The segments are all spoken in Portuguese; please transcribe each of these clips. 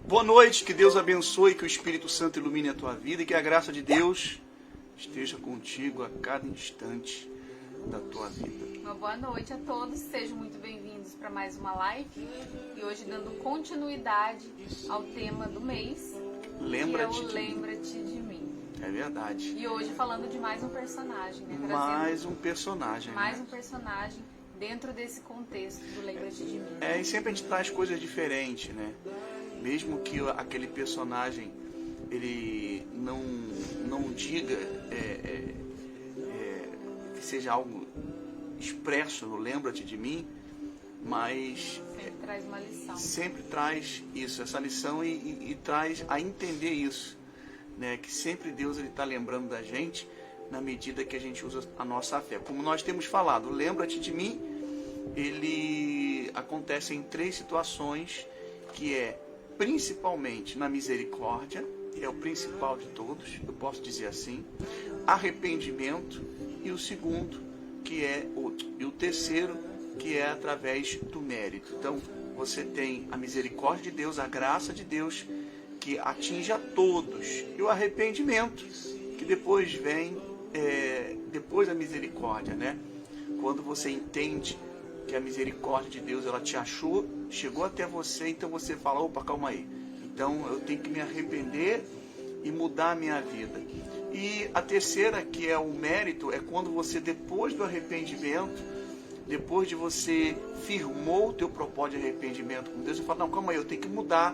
Boa noite, que Deus abençoe, que o Espírito Santo ilumine a tua vida e que a graça de Deus esteja contigo a cada instante da tua vida. Uma boa noite a todos, sejam muito bem-vindos para mais uma live e hoje dando continuidade ao tema do mês, Lembra-te que é o de Lembra-te de mim. É verdade. E hoje falando de mais um personagem, né? Mais um personagem. Mais né? um personagem dentro desse contexto do Lembra-te de mim. E sempre a gente traz coisas diferentes, né? Mesmo que aquele personagem ele não diga que seja algo expresso no Lembra-te de mim, mas Sempre traz uma lição. sempre traz isso, essa lição e traz a entender isso, né? Que sempre Deus está lembrando da gente na medida que a gente usa a nossa fé. Como nós temos falado, Lembra-te de mim, ele acontece em 3 situações, que é principalmente na misericórdia, que é o principal de todos, eu posso dizer assim, arrependimento, e o segundo, que é e o terceiro, que é através do mérito. Então, você tem a misericórdia de Deus, a graça de Deus, que atinge a todos, e o arrependimento, que depois vem, depois da misericórdia, né? Quando você entende que a misericórdia de Deus, ela te achou, chegou até você, então você fala, opa, calma aí, então eu tenho que me arrepender e mudar a minha vida. E a terceira, que é o mérito, é quando você, depois do arrependimento, depois de você firmou o teu propósito de arrependimento com Deus, você fala, não, calma aí, eu tenho que mudar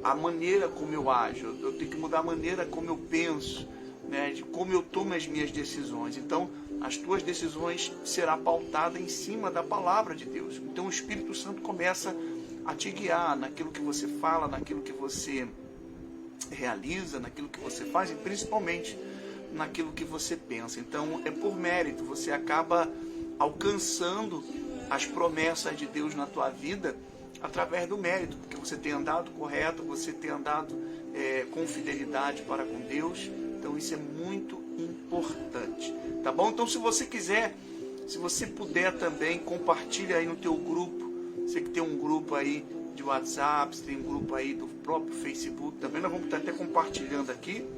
a maneira como eu ajo, eu tenho que mudar a maneira como eu penso, né, de como eu tomo as minhas decisões. Então, as tuas decisões será pautada em cima da palavra de Deus. Então, o Espírito Santo começa a te guiar naquilo que você fala, naquilo que você realiza, naquilo que você faz e principalmente naquilo que você pensa. Então, é por mérito, você acaba alcançando as promessas de Deus na tua vida através do mérito, porque você tem andado correto, você tem andado com fidelidade para com Deus. Então isso é muito importante, tá bom? Então se você quiser, se você puder também, compartilha aí no teu grupo. Você que tem um grupo aí de WhatsApp, você tem um grupo aí do próprio Facebook, também nós vamos estar até compartilhando aqui.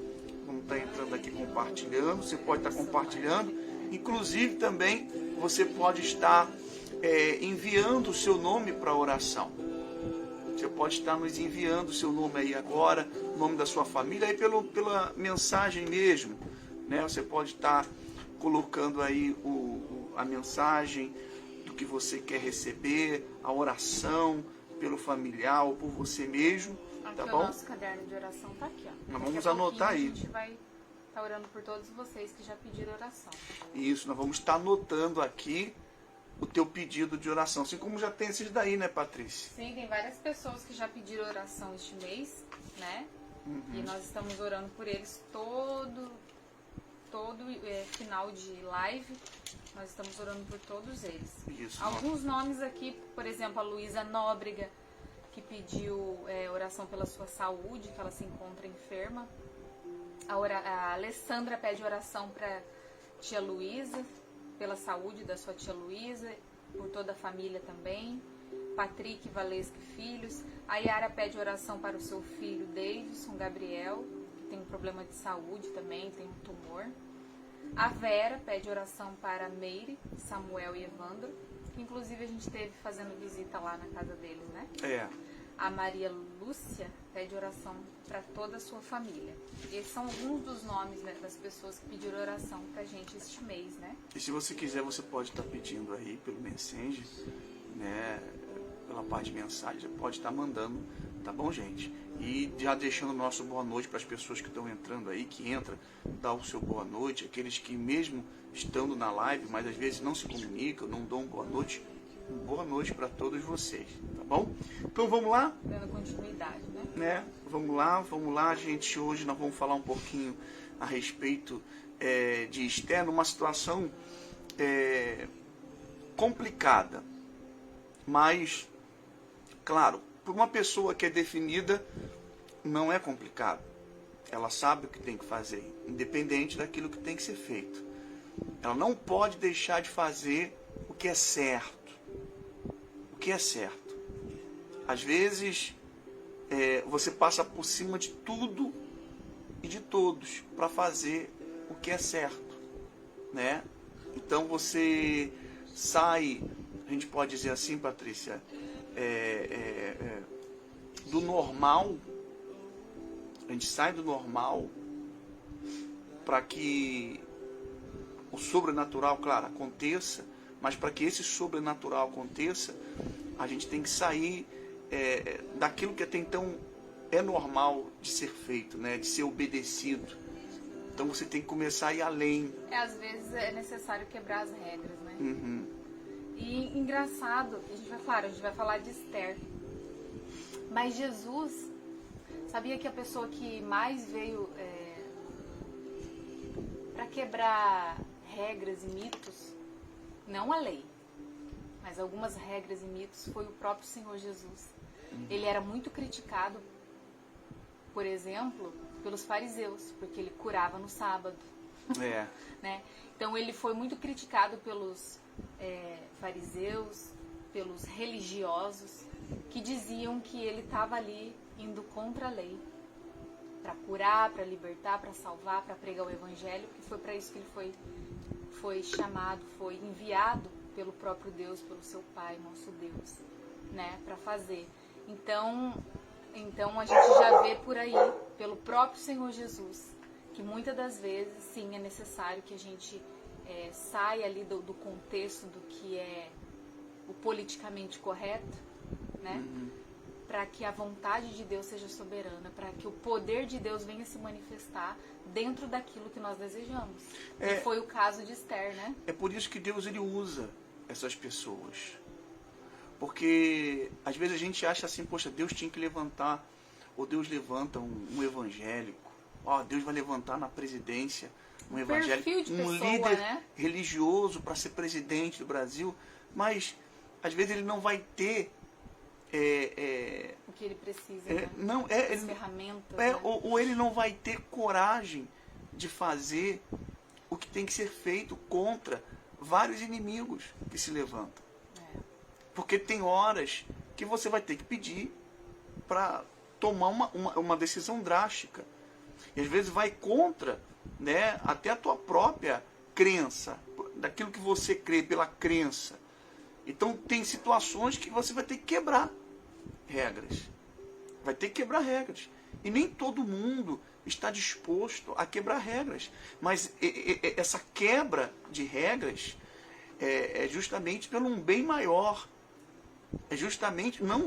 Vamos estar entrando aqui compartilhando, você pode estar compartilhando. Inclusive também você pode estar enviando o seu nome para a oração. Você pode estar nos enviando o seu nome aí agora, o nome da sua família, aí pela mensagem mesmo, né? Você pode estar colocando aí a mensagem do que você quer receber, a oração pelo familiar ou por você mesmo, tá bom? O nosso caderno de oração está aqui, ó. Nós vamos anotar aí. A gente vai estar orando por todos vocês que já pediram oração. Isso, nós vamos estar anotando aqui o teu pedido de oração, assim como já tem esses daí, né, Patrícia? Sim, tem várias pessoas que já pediram oração este mês, né? E nós estamos orando por eles todo final de live, nós estamos orando por todos eles. Isso. Alguns nomes aqui, por exemplo, a Luísa Nóbrega, que pediu oração pela sua saúde, que ela se encontra enferma. A Alessandra pede oração para tia Luísa, pela saúde da sua tia Luísa, por toda a família também. Patrick Valesca Filhos. A Yara pede oração para o seu filho Davidson Gabriel, que tem um problema de saúde também, tem um tumor. A Vera pede oração para Meire, Samuel e Evandro, que inclusive a gente esteve fazendo visita lá na casa deles, né? A Maria Lúcia pede oração para toda a sua família. Esses são alguns dos nomes, né, das pessoas que pediram oração pra gente este mês, né? E se você quiser, você pode estar pedindo aí pelo Messenger, né? Pela parte de mensagem, pode estar mandando, tá bom, gente? E já deixando o nosso boa noite para as pessoas que estão entrando aí, que entra, dá o seu boa noite, aqueles que mesmo estando na live, mas às vezes não se comunicam, não dão boa noite para todos vocês, tá bom? Então vamos lá? Dando continuidade, né? Vamos lá, gente. Hoje nós vamos falar um pouquinho a respeito de Esther, numa situação complicada, mas, claro, por uma pessoa que é definida, não é complicado. Ela sabe o que tem que fazer, independente daquilo que tem que ser feito. Ela não pode deixar de fazer o que é certo. O que é certo. Às vezes, você passa por cima de tudo e de todos para fazer o que é certo, né? Então você sai, a gente pode dizer assim, Patrícia, do normal, a gente sai do normal para que o sobrenatural, claro, aconteça, mas para que esse sobrenatural aconteça, a gente tem que sair daquilo que até então é normal de ser feito, né? De ser obedecido. Então você tem que começar a ir além. Às vezes é necessário quebrar as regras, né? Uhum. E engraçado, a gente vai falar de Esther. Mas Jesus, sabia que a pessoa que mais veio para quebrar regras e mitos, não a lei, mas algumas regras e mitos, foi o próprio Senhor Jesus. Ele era muito criticado, por exemplo, pelos fariseus, porque ele curava no sábado. Né? Então ele foi muito criticado pelos fariseus, pelos religiosos, que diziam que ele estava ali indo contra a lei, para curar, para libertar, para salvar, para pregar o evangelho, que foi para isso que ele foi chamado, foi enviado pelo próprio Deus, pelo seu Pai, nosso Deus, né, para fazer. Então a gente já vê por aí, pelo próprio Senhor Jesus, que muitas das vezes, sim, é necessário que a gente saia ali do contexto do que é o politicamente correto, né? Para que a vontade de Deus seja soberana, para que o poder de Deus venha se manifestar dentro daquilo que nós desejamos. E foi o caso de Esther, né? É por isso que Deus ele usa essas pessoas. Porque às vezes a gente acha assim, poxa, Deus tinha que levantar, ou Deus levanta um evangélico, Deus vai levantar na presidência um evangélico, líder, né, religioso para ser presidente do Brasil, mas às vezes ele não vai ter o que ele precisa, as ferramentas, né? ou ele não vai ter coragem de fazer o que tem que ser feito contra vários inimigos que se levantam. Porque tem horas que você vai ter que pedir para tomar uma decisão drástica. E às vezes vai contra, né, até a tua própria crença, daquilo que você crê pela crença. Então tem situações que você vai ter que quebrar regras. Vai ter que quebrar regras. E nem todo mundo está disposto a quebrar regras. Mas essa quebra de regras é justamente pelo um bem maior. É justamente não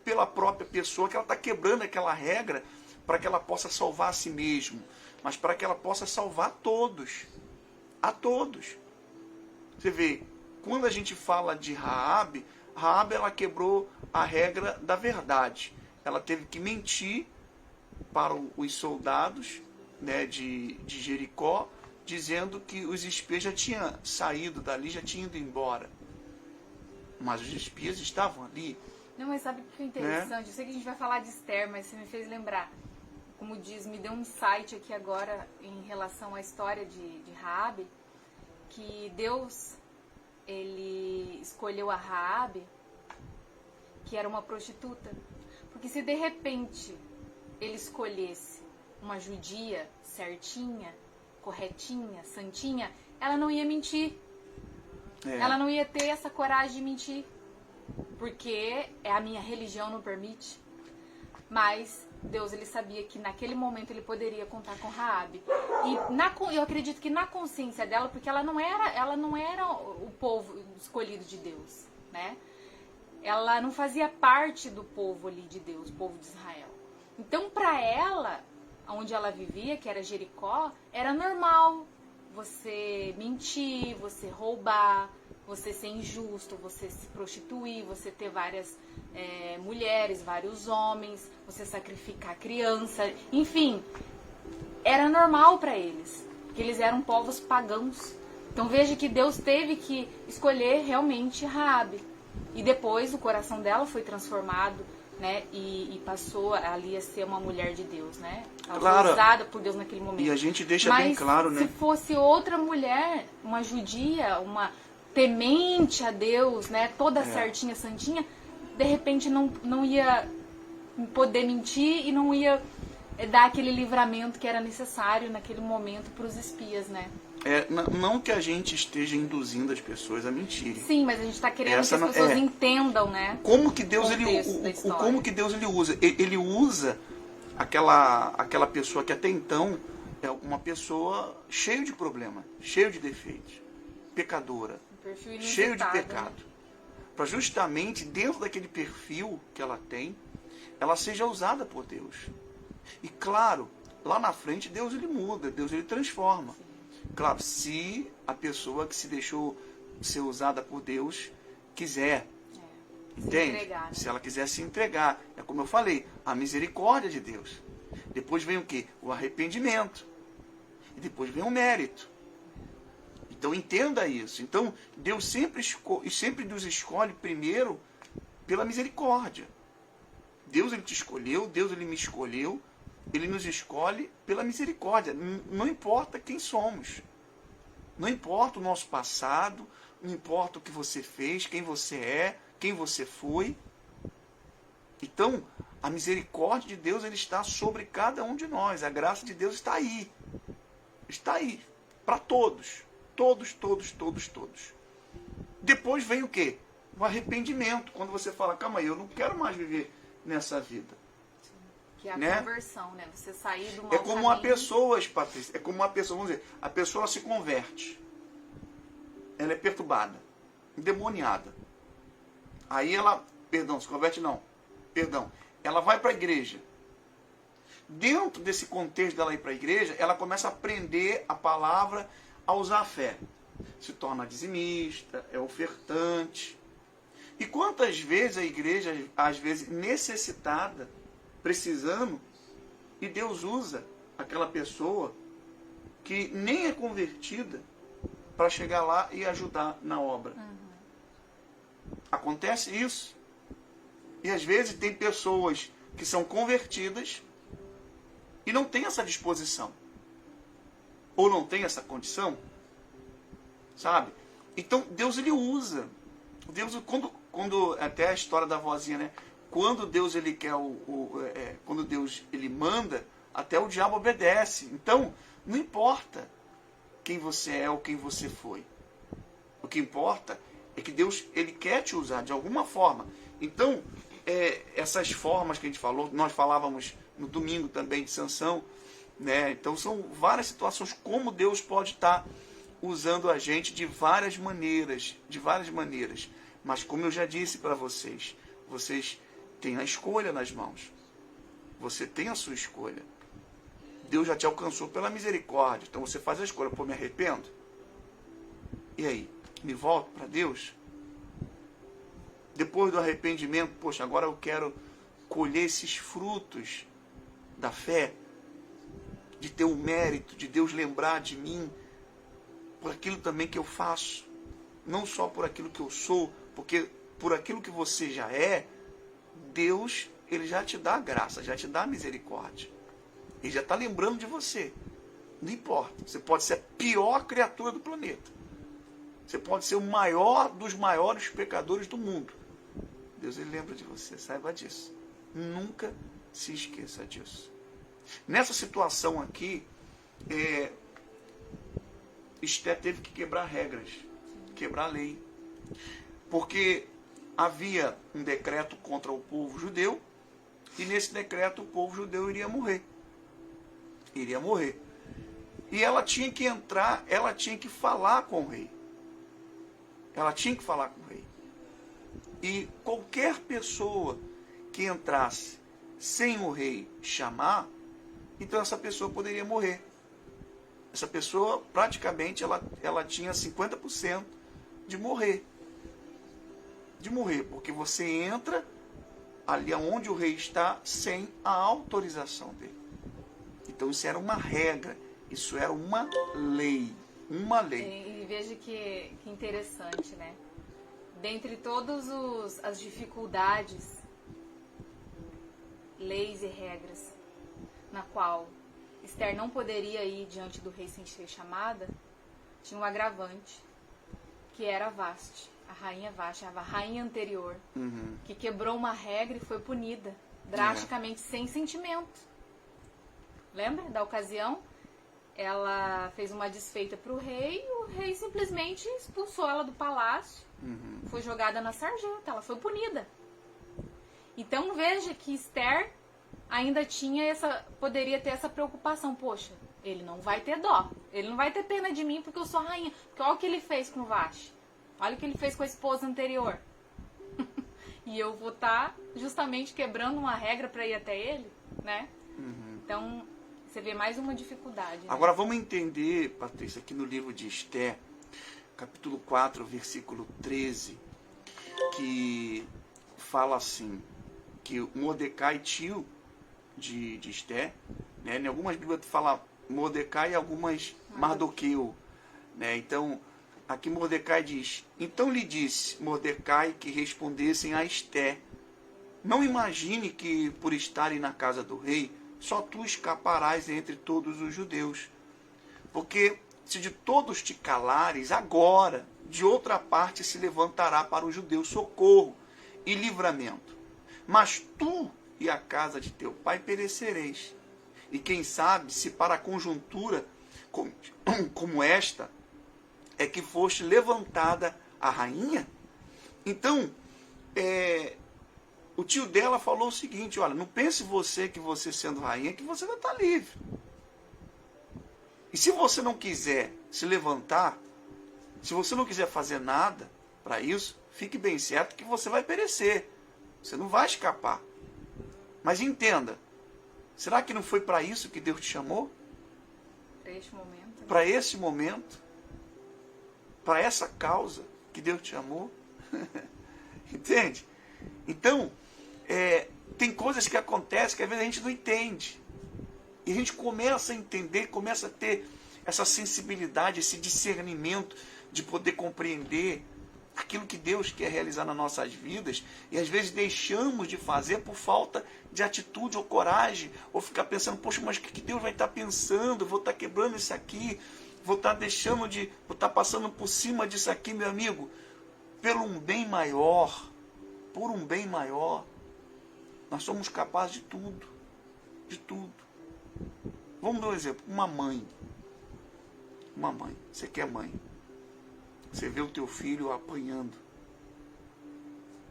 pela própria pessoa que ela está quebrando aquela regra para que ela possa salvar a si mesma, mas para que ela possa salvar todos. A todos. Você vê, quando a gente fala de Raabe, ela quebrou a regra da verdade. Ela teve que mentir para os soldados, né, de Jericó, dizendo que os espias já tinham saído dali, já tinham ido embora. Mas os espias estavam ali. Não, mas sabe o que é interessante? Né? Eu sei que a gente vai falar de Esther, mas você me fez lembrar. Como diz, me deu um insight aqui agora em relação à história de Raabe, que Deus, ele escolheu a Raabe, que era uma prostituta. Porque se de repente ele escolhesse uma judia certinha, corretinha, santinha, ela não ia mentir. Ela não ia ter essa coragem de mentir. Porque a minha religião não permite. Mas Deus, ele sabia que naquele momento ele poderia contar com Raabe. E eu acredito que na consciência dela, porque ela não era o povo escolhido de Deus, né? Ela não fazia parte do povo ali de Deus, o povo de Israel. Então, para ela, onde ela vivia, que era Jericó, era normal você mentir, você roubar, você ser injusto, você se prostituir, você ter várias mulheres, vários homens, você sacrificar criança, enfim, era normal para eles, porque eles eram povos pagãos. Então veja que Deus teve que escolher realmente Raabe, e depois o coração dela foi transformado, né, e passou ali a ser uma mulher de Deus, né? Ela foi usada por Deus naquele momento. E a gente deixa bem claro, né? Se fosse outra mulher, uma judia, uma temente a Deus, né, toda certinha, santinha, de repente não ia poder mentir e não ia dar aquele livramento que era necessário naquele momento para os espias, né? Não que a gente esteja induzindo as pessoas a mentirem. Sim, mas a gente está querendo que as pessoas entendam, né? Como que Deus como que Deus ele usa? Ele usa aquela pessoa que até então é uma pessoa cheia de problema, cheia de defeitos, pecadora, cheio de pecado, né? Para justamente dentro daquele perfil que ela tem, ela seja usada por Deus. E claro, lá na frente Deus ele muda, Deus ele transforma. Claro, se a pessoa que se deixou ser usada por Deus quiser, entende? Entregar, né? Se ela quiser se entregar, é como eu falei, a misericórdia de Deus. Depois vem o quê? O arrependimento. E depois vem o mérito. Então entenda isso. Então Deus sempre nos escolhe primeiro pela misericórdia. Deus ele te escolheu, Deus ele me escolheu. Ele nos escolhe pela misericórdia. Não importa quem somos. Não importa o nosso passado. Não importa o que você fez, quem você é, quem você foi. Então, a misericórdia de Deus ele está sobre cada um de nós. A graça de Deus está aí. Está aí. Para todos. Todos, todos, todos, todos. Depois vem o quê? O arrependimento. Quando você fala, calma aí, eu não quero mais viver nessa vida. Que é a conversão, né? Você sair do mau É como uma pessoa, Patrícia, é como uma pessoa, vamos dizer, a pessoa se converte. Ela é perturbada, endemoniada. Aí ela, se converte não, ela vai para a igreja. Dentro desse contexto dela ir para a igreja, ela começa a aprender a palavra, a usar a fé. Se torna dizimista, é ofertante. E quantas vezes a igreja, às vezes necessitada, precisando, e Deus usa aquela pessoa que nem é convertida para chegar lá e ajudar na obra. Acontece isso. E às vezes tem pessoas que são convertidas e não tem essa disposição. Ou não tem essa condição. Sabe? Então Deus ele usa. Deus, quando até a história da vozinha, né? Quando Deus ele quer quando Deus ele manda, até o diabo obedece. Então, não importa quem você é ou quem você foi. O que importa é que Deus ele quer te usar de alguma forma. Então, essas formas que a gente falou, nós falávamos no domingo também de Sansão, né? Então são várias situações como Deus pode estar usando a gente de várias maneiras, Mas como eu já disse para vocês, vocês têm a escolha nas mãos. Você tem a sua escolha. Deus já te alcançou pela misericórdia. Então você faz a escolha. Pô, me arrependo? E aí? Me volto para Deus? Depois do arrependimento, poxa, agora eu quero colher esses frutos da fé, de ter o mérito, de Deus lembrar de mim, por aquilo também que eu faço. Não só por aquilo que eu sou, porque por aquilo que você já é, Deus, ele já te dá a graça, já te dá a misericórdia. Ele já está lembrando de você. Não importa. Você pode ser a pior criatura do planeta. Você pode ser o maior dos maiores pecadores do mundo. Deus, ele lembra de você. Saiba disso. Nunca se esqueça disso. Nessa situação aqui, Esther teve que quebrar regras. Quebrar a lei. Porque havia um decreto contra o povo judeu, e nesse decreto o povo judeu iria morrer. Iria morrer. E ela tinha que entrar, ela tinha que falar com o rei. Ela tinha que falar com o rei. E qualquer pessoa que entrasse sem o rei chamar, então essa pessoa poderia morrer. Essa pessoa, praticamente, ela tinha 50% de morrer. De morrer, porque você entra ali onde o rei está sem a autorização dele. Então isso era uma regra, isso era uma lei. Uma lei. E veja que interessante, né? Dentre todas as dificuldades, leis e regras, na qual Esther não poderia ir diante do rei sem ser chamada, tinha um agravante, que era Vasti. A rainha Vasti, a rainha anterior, que quebrou uma regra e foi punida. drasticamente, sem sentimento. Lembra da ocasião? Ela fez uma desfeita para o rei e o rei simplesmente expulsou ela do palácio. Foi jogada na sarjeta, ela foi punida. Então veja que Esther ainda poderia ter essa preocupação. Poxa, ele não vai ter dó, ele não vai ter pena de mim porque eu sou rainha. Porque olha o que ele fez com Vashti, olha o que ele fez com a esposa anterior. E eu vou estar justamente quebrando uma regra para ir até ele, né? Então, você vê mais uma dificuldade. Né? Agora vamos entender, Patrícia, aqui no livro de Esther, capítulo 4, versículo 13, que fala assim, que Mordecai, tio de Esther, né? Em algumas Bíblias fala Mordecai e algumas Mardoqueu, né? Então, aqui Mordecai diz, então lhe disse Mordecai que respondessem a Esther, não imagine que por estarem na casa do rei, só tu escaparás entre todos os judeus. Porque se de todos te calares, agora, de outra parte se levantará para os judeus socorro e livramento. Mas tu e a casa de teu pai perecereis. E quem sabe se para a conjuntura como esta é que foste levantada a rainha? Então, o tio dela falou o seguinte, olha, não pense você que você sendo rainha, que você vai estar livre. E se você não quiser se levantar, se você não quiser fazer nada para isso, fique bem certo que você vai perecer. Você não vai escapar. Mas entenda, será que não foi para isso que Deus te chamou? Para este momento. Né? Para esse momento? Para essa causa que Deus te chamou? Entende? Então, tem coisas que acontecem que às vezes a gente não entende. E a gente começa a entender, começa a ter essa sensibilidade, esse discernimento de poder compreender aquilo que Deus quer realizar nas nossas vidas. E às vezes deixamos de fazer por falta de atitude ou coragem. Ou ficar pensando, poxa, mas o que Deus vai estar pensando? Eu vou estar quebrando isso aqui. Vou estar vou estar passando por cima disso aqui, meu amigo. Por um bem maior, nós somos capazes de tudo. De tudo. Vamos dar um exemplo. Uma mãe. Você que é mãe. Você vê o teu filho apanhando.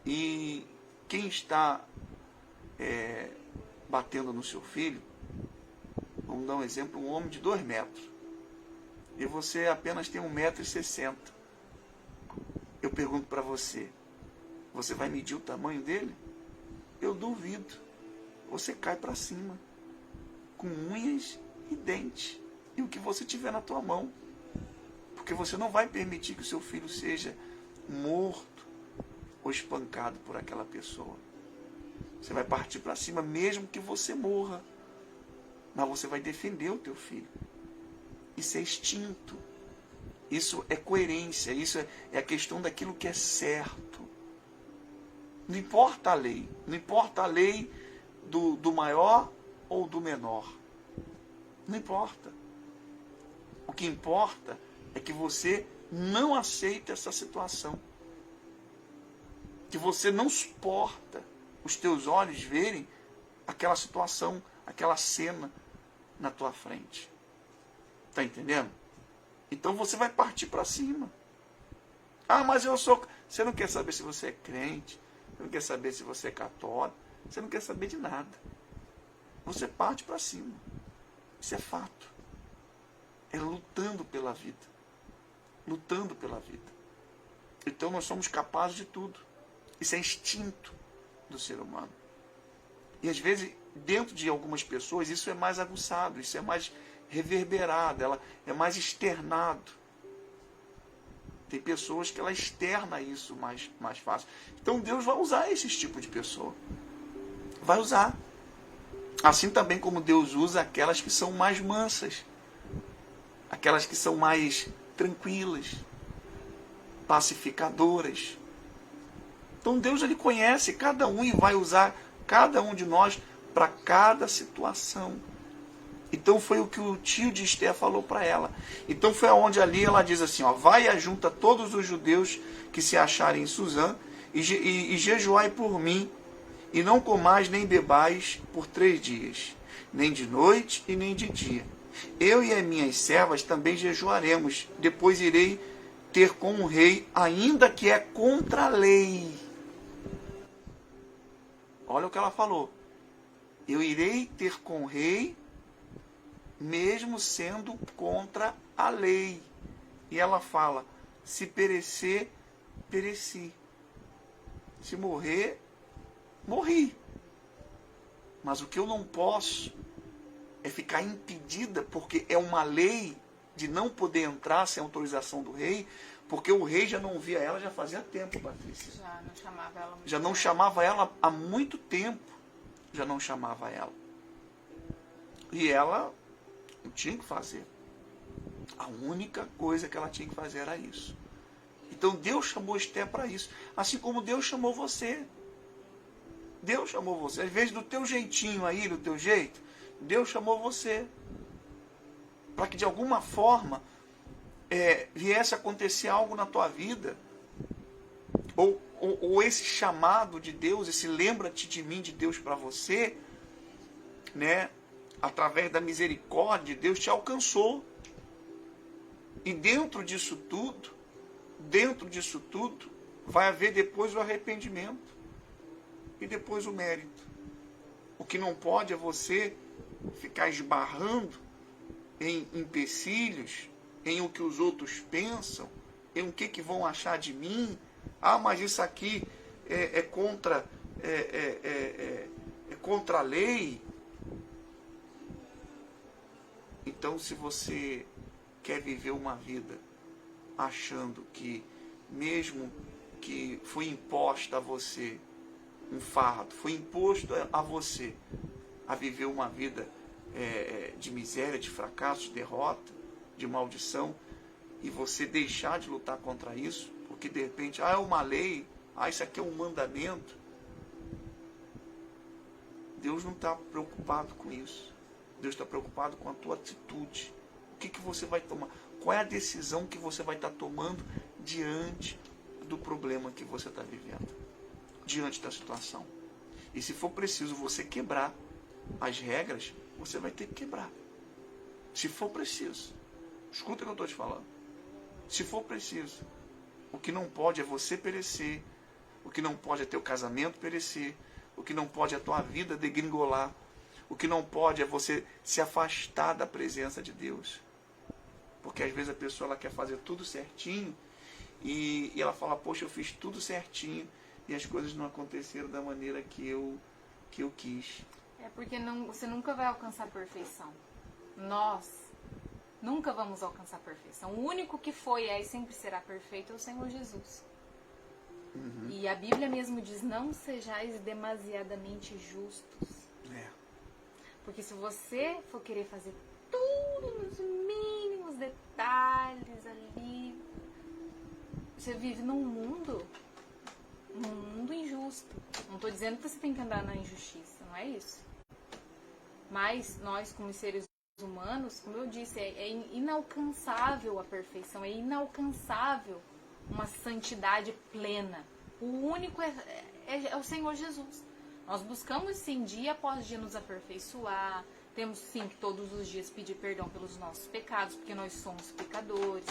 E quem está batendo no seu filho, vamos dar um exemplo, um homem de 2 metros. E você apenas tem 1,60 m. Eu pergunto para você, você vai medir o tamanho dele? Eu duvido. Você cai para cima, com unhas e dentes, e o que você tiver na tua mão. Porque você não vai permitir que o seu filho seja morto ou espancado por aquela pessoa. Você vai partir para cima mesmo que você morra. Mas você vai defender o teu filho. Isso é instinto. Isso é coerência. Isso é a questão daquilo que é certo. Não importa a lei. Não importa a lei do maior ou do menor. Não importa. O que importa é que você não aceita essa situação. Que você não suporta os teus olhos verem aquela situação, aquela cena na tua frente. Está entendendo? Então você vai partir para cima. Ah, mas eu sou... Você não quer saber se você é crente, você não quer saber se você é católico, você não quer saber de nada. Você parte para cima. Isso é fato. É lutando pela vida. Lutando pela vida. Então nós somos capazes de tudo. Isso é instinto do ser humano. E às vezes, dentro de algumas pessoas, isso é mais aguçado, isso é mais reverberado, ela é mais externado. Tem pessoas que ela externa isso mais fácil. Então Deus vai usar esses tipos de pessoa. Vai usar. Assim também como Deus usa aquelas que são mais mansas. Aquelas que são mais tranquilas. Pacificadoras. Então Deus ele conhece cada um e vai usar cada um de nós para cada situação. Então foi o que o tio de Esther falou para ela. Então foi aonde ali ela diz assim, ó, vai e ajunta todos os judeus que se acharem em Suzã e jejuai por mim E não comais nem bebais por 3 dias, nem de noite e nem de dia. Eu e as minhas servas também jejuaremos, depois irei ter com o rei, ainda que é contra a lei. Olha o que ela falou. Eu irei ter com o rei, mesmo sendo contra a lei. E ela fala, se perecer, pereci. Se morrer, morri. Mas o que eu não posso é ficar impedida, porque é uma lei de não poder entrar sem autorização do rei, porque o rei já não via ela já fazia tempo, Patrícia. Já não chamava ela muito Já não tempo. chamava ela há muito tempo. Já não chamava ela. E ela não tinha que fazer. A única coisa que ela tinha que fazer era isso. Então Deus chamou Esther para isso. Assim como Deus chamou você. Deus chamou você. Às vezes do teu jeitinho aí, do teu jeito, Deus chamou você. Para que de alguma forma viesse a acontecer algo na tua vida. Ou esse chamado de Deus, esse lembra-te de mim de Deus para você, né? Através da misericórdia de Deus te alcançou. E dentro disso tudo, vai haver depois o arrependimento e depois o mérito. O que não pode é você ficar esbarrando em empecilhos, em o que os outros pensam, em o que vão achar de mim. Ah, mas isso aqui é contra a lei. Então, se você quer viver uma vida achando que, mesmo que foi imposta a você um fardo, foi imposto a você a viver uma vida de miséria, de fracasso, de derrota, de maldição, e você deixar de lutar contra isso, porque de repente, é uma lei, isso aqui é um mandamento. Deus não está preocupado com isso. Deus está preocupado com a tua atitude. O que você vai tomar? Qual é a decisão que você vai estar tomando diante do problema que você está vivendo? Diante da situação. E se for preciso você quebrar as regras, você vai ter que quebrar. Se for preciso. Escuta o que eu estou te falando. Se for preciso. O que não pode é você perecer. O que não pode é teu casamento perecer. O que não pode é a tua vida degringolar. O que não pode é você se afastar da presença de Deus. Porque às vezes a pessoa ela quer fazer tudo certinho e ela fala, poxa, eu fiz tudo certinho e as coisas não aconteceram da maneira que eu quis. É porque você nunca vai alcançar a perfeição. Nós nunca vamos alcançar a perfeição. O único que foi, e sempre será perfeito é o Senhor Jesus. Uhum. E a Bíblia mesmo diz, não sejais demasiadamente justos. Porque se você for querer fazer tudo nos mínimos detalhes ali, você vive num mundo injusto. Não estou dizendo que você tem que andar na injustiça, não é isso. Mas nós, como seres humanos, como eu disse, é inalcançável a perfeição, é inalcançável uma santidade plena. O único é o Senhor Jesus. Nós buscamos sim, dia após dia, nos aperfeiçoar. Temos sim que todos os dias pedir perdão pelos nossos pecados, porque nós somos pecadores.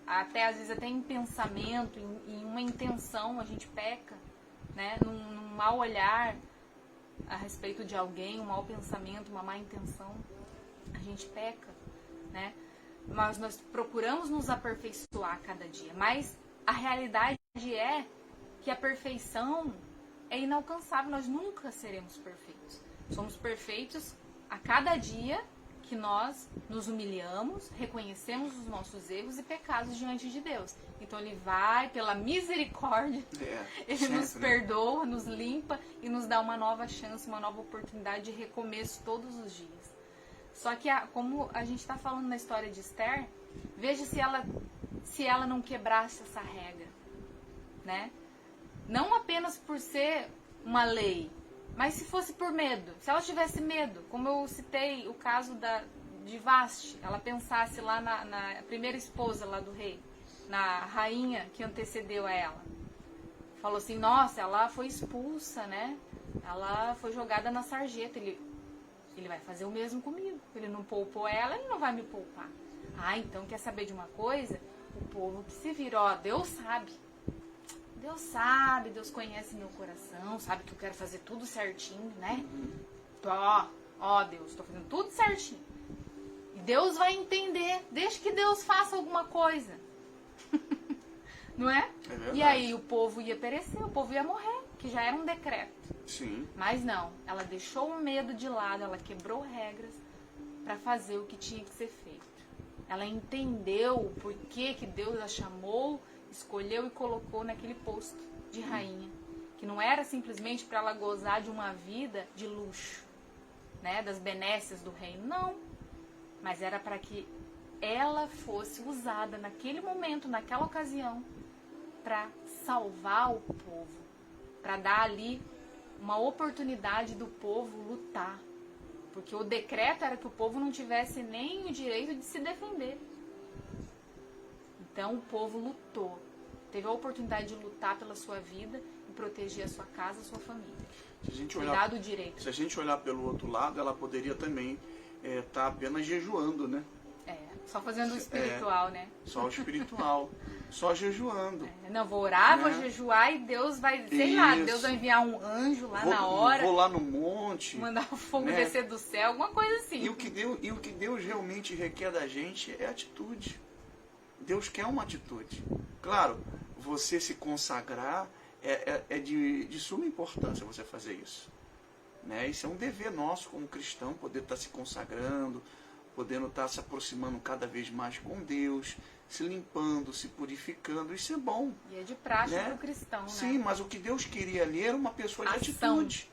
Até às vezes até em pensamento, em uma intenção, a gente peca, né? Num mau olhar a respeito de alguém, um mau pensamento, uma má intenção, a gente peca, né? Mas nós procuramos nos aperfeiçoar cada dia. Mas a realidade é que a perfeição é inalcançável, nós nunca seremos perfeitos. Somos perfeitos a cada dia que nós nos humilhamos, reconhecemos os nossos erros e pecados diante de Deus. Então Ele vai, pela misericórdia, Ele sempre nos perdoa, nos limpa e nos dá uma nova chance, uma nova oportunidade de recomeço todos os dias. Só que, como a gente está falando na história de Esther, veja se ela não quebrasse essa regra, né? Não apenas por ser uma lei, mas se fosse por medo. Se ela tivesse medo, como eu citei o caso de Vasti, ela pensasse lá na primeira esposa lá do rei, na rainha que antecedeu a ela. Falou assim, nossa, ela foi expulsa, né? ela foi jogada na sarjeta. Ele vai fazer o mesmo comigo. Ele não poupou ela, ele não vai me poupar. Ah, então quer saber de uma coisa? O povo que se vira, ó, Deus sabe. Deus sabe, Deus conhece meu coração, sabe que eu quero fazer tudo certinho, né? Ó, Deus, tô fazendo tudo certinho. E Deus vai entender, deixa que Deus faça alguma coisa. Não é? É verdade. E aí o povo ia perecer, o povo ia morrer, que já era um decreto. Sim. Mas não, ela deixou o medo de lado, ela quebrou regras para fazer o que tinha que ser feito. Ela entendeu o porquê que Deus a chamou, escolheu e colocou naquele posto de rainha. Que não era simplesmente para ela gozar de uma vida de luxo, né, das benécias do reino, não. Mas era para que ela fosse usada naquele momento, naquela ocasião, para salvar o povo, para dar ali uma oportunidade do povo lutar. Porque o decreto era que o povo não tivesse nem o direito de se defender. Então o povo lutou. Teve a oportunidade de lutar pela sua vida e proteger a sua casa, a sua família. Se a gente Cuidar do direito. Se a gente olhar pelo outro lado, ela poderia também estar apenas jejuando, né? Só fazendo o espiritual, né? Só o espiritual. Só jejuando. Não, vou orar, né? vou jejuar e Deus vai, sei lá, Deus vai enviar um anjo lá na hora. Vou lá no monte. Mandar o fogo né? descer do céu, alguma coisa assim. E o que Deus realmente requer da gente é atitude. Deus quer uma atitude. Claro, você se consagrar é de suma importância você fazer isso. Né? Isso é um dever nosso como cristão, poder estar se consagrando, podendo estar se aproximando cada vez mais com Deus, se limpando, se purificando. Isso é bom. E é de praxe né? do cristão, né? Sim, mas o que Deus queria ali era uma pessoa de Ação. atitude.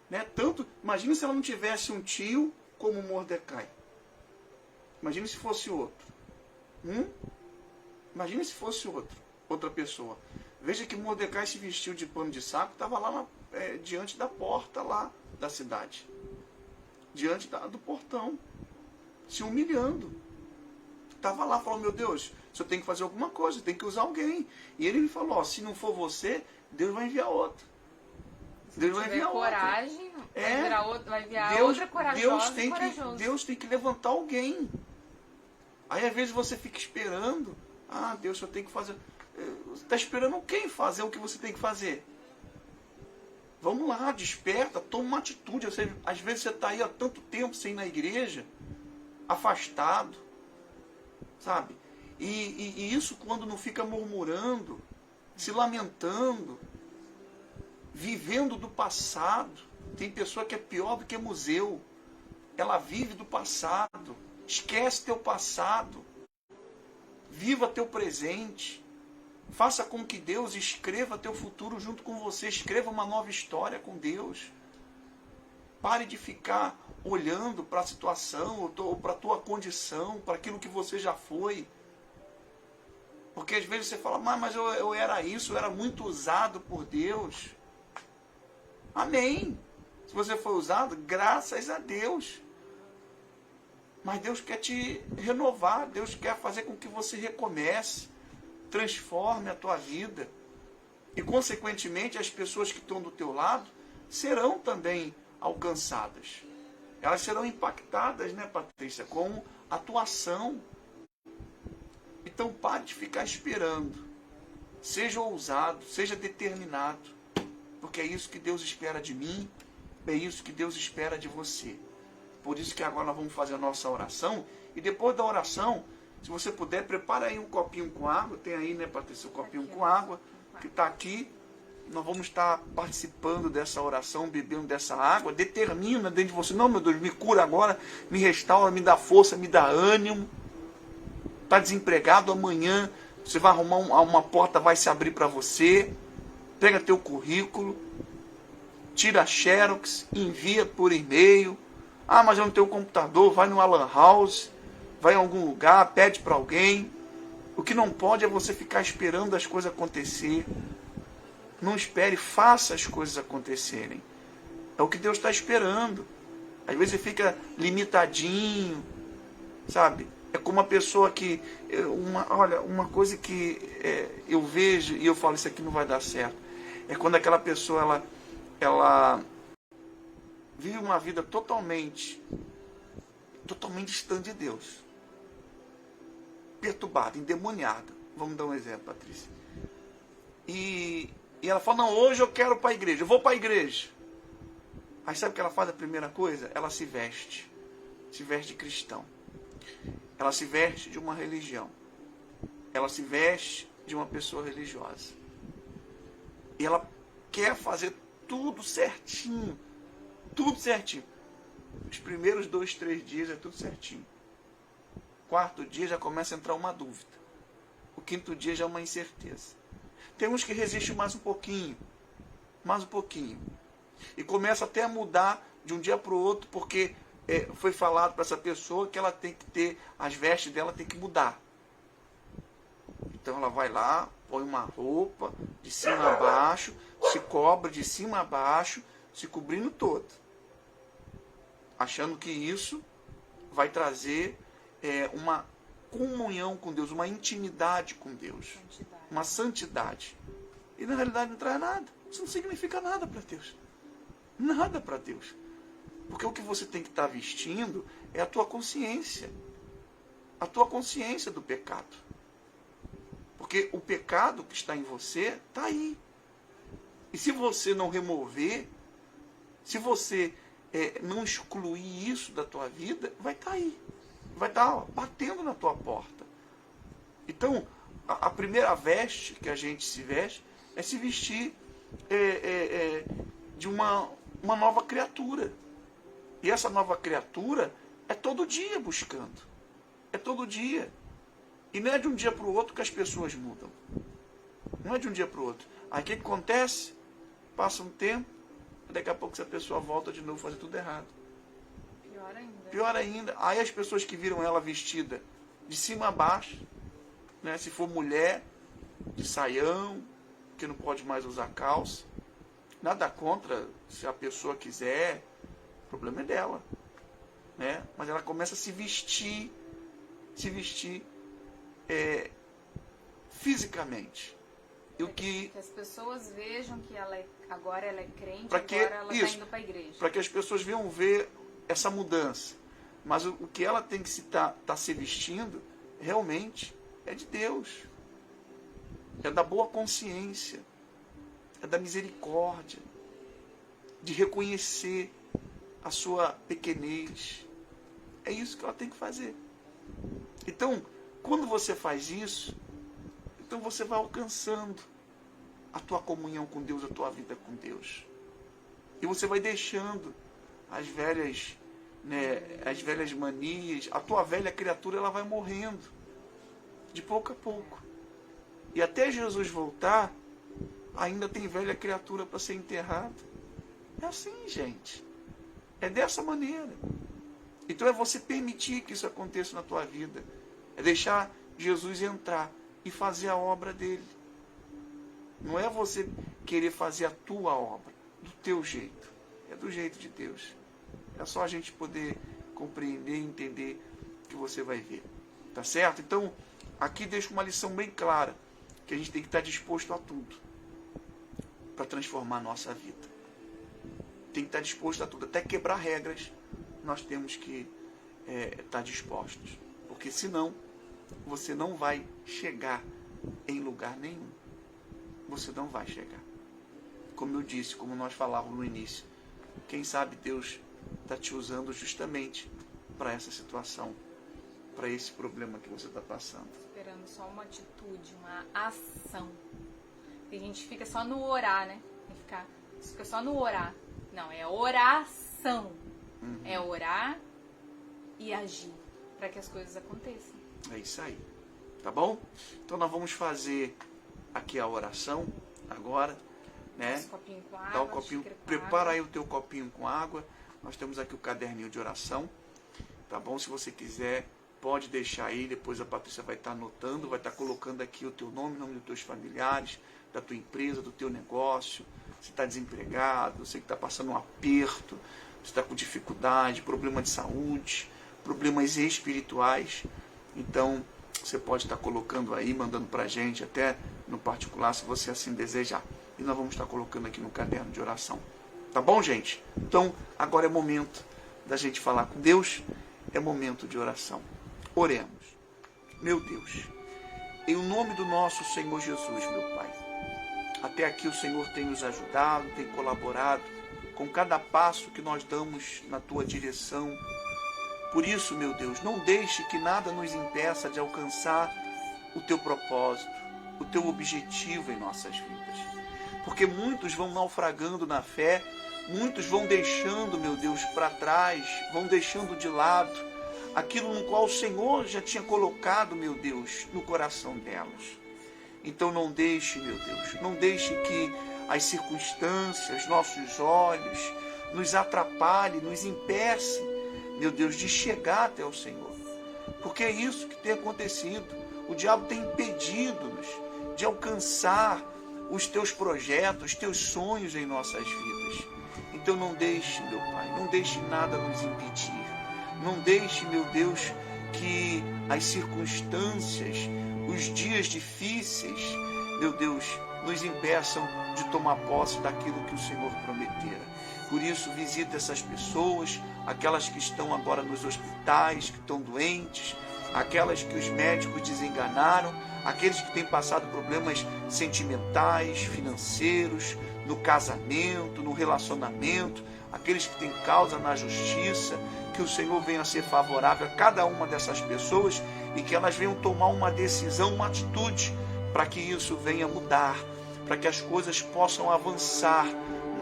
Né? Tanto, imagina se ela não tivesse um tio como Mordecai. Imagina se fosse outro. Imagina se fosse outra pessoa. Veja que Mordecai se vestiu de pano de saco, estava lá diante da porta lá da cidade. Diante do portão. Se humilhando. Estava lá, falou, meu Deus, o senhor tem que fazer alguma coisa, tem que usar alguém. E ele me falou, ó, se não for você, Deus vai enviar outro. Deus vai enviar coragem, vai enviar Deus, outra corajosa Deus tem que levantar alguém. Aí às vezes você fica esperando. Ah, Deus, eu tenho que fazer. Você está esperando quem fazer o que você tem que fazer? Vamos lá, desperta, toma uma atitude. Às vezes você está aí há tanto tempo sem ir na igreja, afastado, sabe? E isso quando não fica murmurando, se lamentando, vivendo do passado. Tem pessoa que é pior do que museu. Ela vive do passado. Esquece teu passado. Viva teu presente. Faça com que Deus escreva teu futuro junto com você. Escreva uma nova história com Deus. Pare de ficar olhando para a situação ou para a tua condição, para aquilo que você já foi. Porque às vezes você fala, mas eu era isso, eu era muito usado por Deus. Amém. Se você foi usado, graças a Deus. Mas Deus quer te renovar, Deus quer fazer com que você recomece, transforme a tua vida. E, consequentemente, as pessoas que estão do teu lado serão também alcançadas. Elas serão impactadas, né, Patrícia, com a tua ação. Então, pare de ficar esperando. Seja ousado, seja determinado. Porque é isso que Deus espera de mim, é isso que Deus espera de você. Por isso que agora nós vamos fazer a nossa oração. E depois da oração, se você puder, prepara aí um copinho com água. Tem aí, né, Patrícia, um copinho com água que está aqui. Nós vamos estar participando dessa oração, bebendo dessa água. Determina dentro de você. Não, meu Deus, me cura agora, me restaura, me dá força, me dá ânimo. Está desempregado, amanhã você vai arrumar uma porta, vai se abrir para você. Pega teu currículo, tira a xerox, envia por e-mail. Ah, mas eu não tenho computador, vai no Alan House, vai em algum lugar, pede para alguém. O que não pode é você ficar esperando as coisas acontecer. Não espere, faça as coisas acontecerem. É o que Deus está esperando. Às vezes você fica limitadinho, sabe? É como uma pessoa que... uma coisa que eu vejo e eu falo, isso aqui não vai dar certo. É quando aquela pessoa, ela vive uma vida totalmente distante de Deus. Perturbada, endemoniada. Vamos dar um exemplo, Patrícia. E ela fala, não, hoje eu quero ir para a igreja, eu vou para a igreja. Aí sabe o que ela faz a primeira coisa? Ela se veste de cristão. Ela se veste de uma religião. Ela se veste de uma pessoa religiosa. E ela quer fazer tudo certinho. Tudo certinho. Os primeiros 2, 3 dias é tudo certinho. Quarto dia já começa a entrar uma dúvida. O quinto dia já é uma incerteza. Tem uns que resistem mais um pouquinho. E começa até a mudar de um dia para o outro, porque foi falado para essa pessoa que ela tem que ter, as vestes dela tem que mudar. Então ela vai lá, põe uma roupa de cima a baixo, se cobre de cima a baixo, se cobrindo todo. Achando que isso vai trazer uma comunhão com Deus, uma intimidade com Deus, uma santidade. E na realidade não traz nada. Isso não significa nada para Deus. Nada para Deus. Porque o que você tem que estar vestindo é a tua consciência. A tua consciência do pecado. Porque o pecado que está em você está aí. E se você não remover, se você não excluir isso da tua vida, vai estar aí. Vai estar batendo na tua porta. Então, a primeira veste que a gente se veste é se vestir de uma nova criatura. E essa nova criatura é todo dia buscando. É todo dia. E não é de um dia para o outro que as pessoas mudam. Não é de um dia para o outro. Aí o que acontece? Passa um tempo, daqui a pouco essa pessoa volta de novo a fazer tudo errado. Pior ainda. Aí as pessoas que viram ela vestida de cima a baixo, né? Se for mulher, de saião, que não pode mais usar calça. Nada contra, se a pessoa quiser, o problema é dela. Né? Mas ela começa a se vestir fisicamente. E que as pessoas vejam que agora ela é crente, agora ela está indo para a igreja. Para que as pessoas venham ver essa mudança. Mas o que ela tem que estar se vestindo, realmente, é de Deus. É da boa consciência. É da misericórdia. De reconhecer a sua pequenez. É isso que ela tem que fazer. Então, quando você faz isso, então você vai alcançando a tua comunhão com Deus, a tua vida com Deus. E você vai deixando as velhas manias, a tua velha criatura ela vai morrendo, de pouco a pouco. E até Jesus voltar, ainda tem velha criatura para ser enterrada. É assim, gente. É dessa maneira. Então é você permitir que isso aconteça na tua vida. É deixar Jesus entrar e fazer a obra dele. Não é você querer fazer a tua obra do teu jeito. É do jeito de Deus. É só a gente poder compreender e entender que você vai ver. Tá certo? Então, aqui deixa uma lição bem clara. Que a gente tem que estar disposto a tudo. Para transformar a nossa vida. Tem que estar disposto a tudo. Até quebrar regras, nós temos que estar dispostos. Porque senão, você não vai chegar em lugar nenhum. Você não vai chegar. Como eu disse, como nós falávamos no início, quem sabe Deus está te usando justamente para essa situação, para esse problema que você está passando. Esperando só uma atitude, uma ação. Tem gente que fica só no orar, né? Fica só no orar. Não, é oração. Uhum. É orar e agir para que as coisas aconteçam. É isso aí. Tá bom? Então nós vamos fazer aqui a oração agora, né? Dá um copinho com água. Dá um copinho, prepara aí o teu copinho com água. Nós temos aqui o caderninho de oração. Tá bom? Se você quiser, pode deixar aí. Depois a Patrícia vai estar anotando, vai estar colocando aqui o teu nome, o nome dos teus familiares, da tua empresa, do teu negócio. Você está desempregado, você que está passando um aperto, você está com dificuldade, problema de saúde, problemas espirituais. Então, você pode estar colocando aí, mandando para a gente, até no particular, se você assim desejar. E nós vamos estar colocando aqui no caderno de oração. Tá bom, gente? Então, agora é momento da gente falar com Deus, é momento de oração. Oremos. Meu Deus, em nome do nosso Senhor Jesus, meu Pai, até aqui o Senhor tem nos ajudado, tem colaborado com cada passo que nós damos na Tua direção. Por isso, meu Deus, não deixe que nada nos impeça de alcançar o Teu propósito, o Teu objetivo em nossas vidas. Porque muitos vão naufragando na fé, muitos vão deixando, meu Deus, para trás, vão deixando de lado aquilo no qual o Senhor já tinha colocado, meu Deus, no coração delas. Então não deixe, meu Deus, não deixe que as circunstâncias, nossos olhos, nos atrapalhem, nos impeçam, meu Deus, de chegar até o Senhor. Porque é isso que tem acontecido. O diabo tem impedido-nos de alcançar os teus projetos, os teus sonhos em nossas vidas. Então não deixe, meu Pai, não deixe nada nos impedir. Não deixe, meu Deus, que as circunstâncias, os dias difíceis, meu Deus, nos impeçam de tomar posse daquilo que o Senhor prometera. Por isso, visita essas pessoas, aquelas que estão agora nos hospitais, que estão doentes, aquelas que os médicos desenganaram, aqueles que têm passado problemas sentimentais, financeiros, no casamento, no relacionamento, aqueles que têm causa na justiça, que o Senhor venha a ser favorável a cada uma dessas pessoas e que elas venham tomar uma decisão, uma atitude, para que isso venha mudar, para que as coisas possam avançar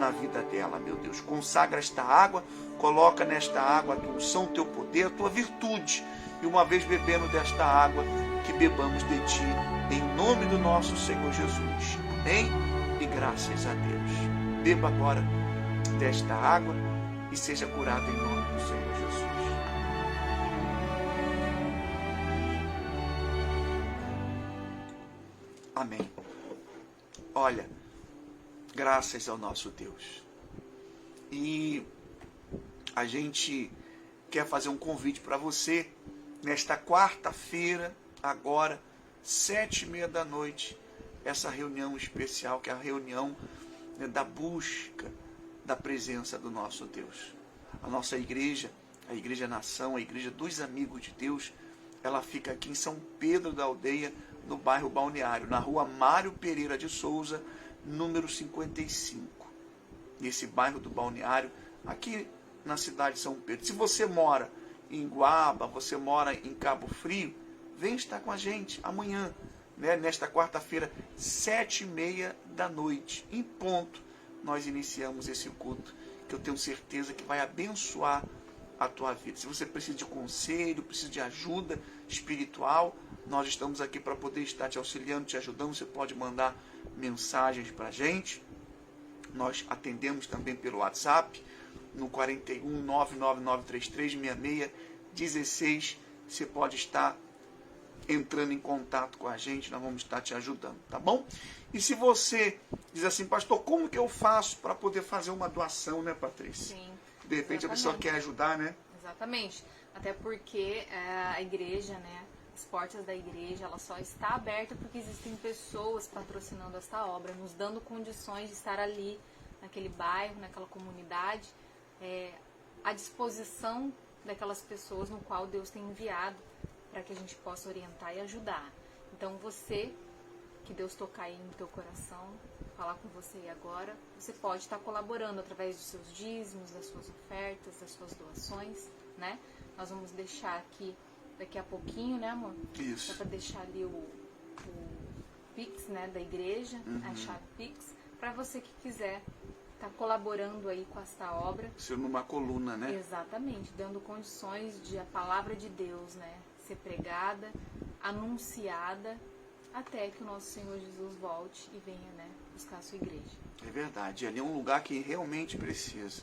na vida dela, meu Deus. Consagra esta água, coloca nesta água a tua unção, o teu poder, a tua virtude, e uma vez bebendo desta água, que bebamos de ti, em nome do nosso Senhor Jesus. Amém? E graças a Deus. Beba agora desta água e seja curado em nome do Senhor Jesus. Amém. Olha, graças ao nosso Deus. E a gente quer fazer um convite para você nesta quarta-feira, agora, 7h30 da noite, essa reunião especial, que é a reunião da busca da presença do nosso Deus. A nossa igreja, a Igreja Nação, a Igreja dos Amigos de Deus, ela fica aqui em São Pedro da Aldeia, no bairro Balneário, na rua Mário Pereira de Souza, número 55. Nesse bairro do Balneário, aqui na cidade de São Pedro. Se você mora em Guaba, você mora em Cabo Frio, vem estar com a gente amanhã, né? Nesta quarta-feira, 7h30 da noite, em ponto, nós iniciamos esse culto, que eu tenho certeza que vai abençoar a tua vida. Se você precisa de conselho, precisa de ajuda espiritual, nós estamos aqui para poder estar te auxiliando, te ajudando. Você pode mandar mensagens para a gente. Nós atendemos também pelo WhatsApp, no 41 99933 6616. Você pode estar entrando em contato com a gente, nós vamos estar te ajudando, tá bom? E se você diz assim, pastor, como que eu faço para poder fazer uma doação, né, Patrícia? Sim. De repente Exatamente. A pessoa quer ajudar, né? Exatamente. Até porque a igreja, né, as portas da igreja, ela só está aberta porque existem pessoas patrocinando esta obra, nos dando condições de estar ali, naquele bairro, naquela comunidade, à disposição daquelas pessoas no qual Deus tem enviado para que a gente possa orientar e ajudar. Então você, que Deus tocar aí no teu coração, falar com você aí agora, você pode estar colaborando através dos seus dízimos, das suas ofertas, das suas doações, né? Nós vamos deixar aqui daqui a pouquinho, né, amor? Isso. Dá para deixar ali o Pix, né, da igreja, a chave Pix, para você que quiser estar colaborando aí com esta obra. Ser numa coluna, né? Exatamente, dando condições de a palavra de Deus, né, ser pregada, anunciada, até que o nosso Senhor Jesus volte e venha, né, buscar a sua igreja. É verdade, ali é um lugar que realmente precisa,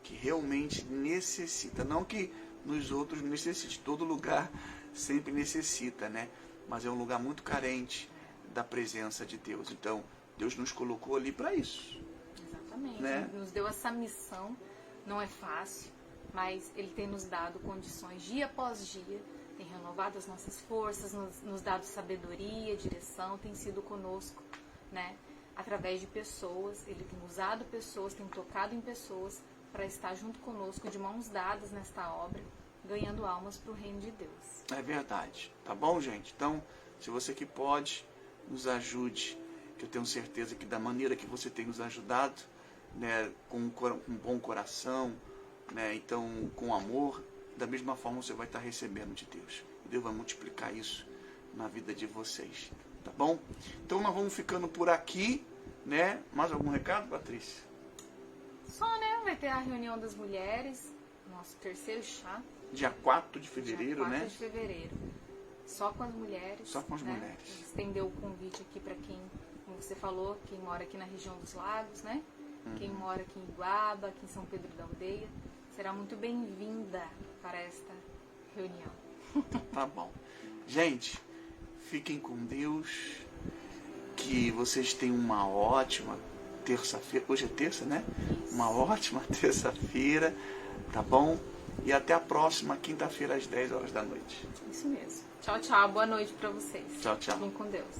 que realmente necessita, não que nos outros necessite, todo lugar sempre necessita, né? Mas é um lugar muito carente da presença de Deus. Então, Deus nos colocou ali para isso. Exatamente, Né? Nos deu essa missão, não é fácil, mas Ele tem nos dado condições dia após dia, tem renovado as nossas forças, nos dado sabedoria, direção, tem sido conosco, né? através de pessoas, ele tem usado pessoas, tem tocado em pessoas para estar junto conosco, de mãos dadas nesta obra, ganhando almas para o reino de Deus. É verdade. Tá bom, gente? Então, se você que pode, nos ajude, que eu tenho certeza que da maneira que você tem nos ajudado, né, com um bom coração, né, então com amor, da mesma forma você vai estar recebendo de Deus. Deus vai multiplicar isso na vida de vocês. Tá bom? Então nós vamos ficando por aqui, né? Mais algum recado, Patrícia? Só, né? Vai ter a reunião das mulheres, nosso terceiro chá. Dia 4 de fevereiro, dia 4 né? de fevereiro. Só com as mulheres. Só com as né? mulheres. Estendeu o convite aqui para quem, como você falou, quem mora aqui na região dos lagos, né? Quem mora aqui em Iguaba, aqui em São Pedro da Aldeia, será muito bem-vinda para esta reunião. Tá bom. Gente, fiquem com Deus. Que vocês tenham uma ótima terça-feira. Hoje é terça, né? Uma ótima terça-feira. Tá bom? E até a próxima quinta-feira às 10 horas da noite. Isso mesmo. Tchau, tchau. Boa noite para vocês. Tchau, tchau. Fiquem com Deus.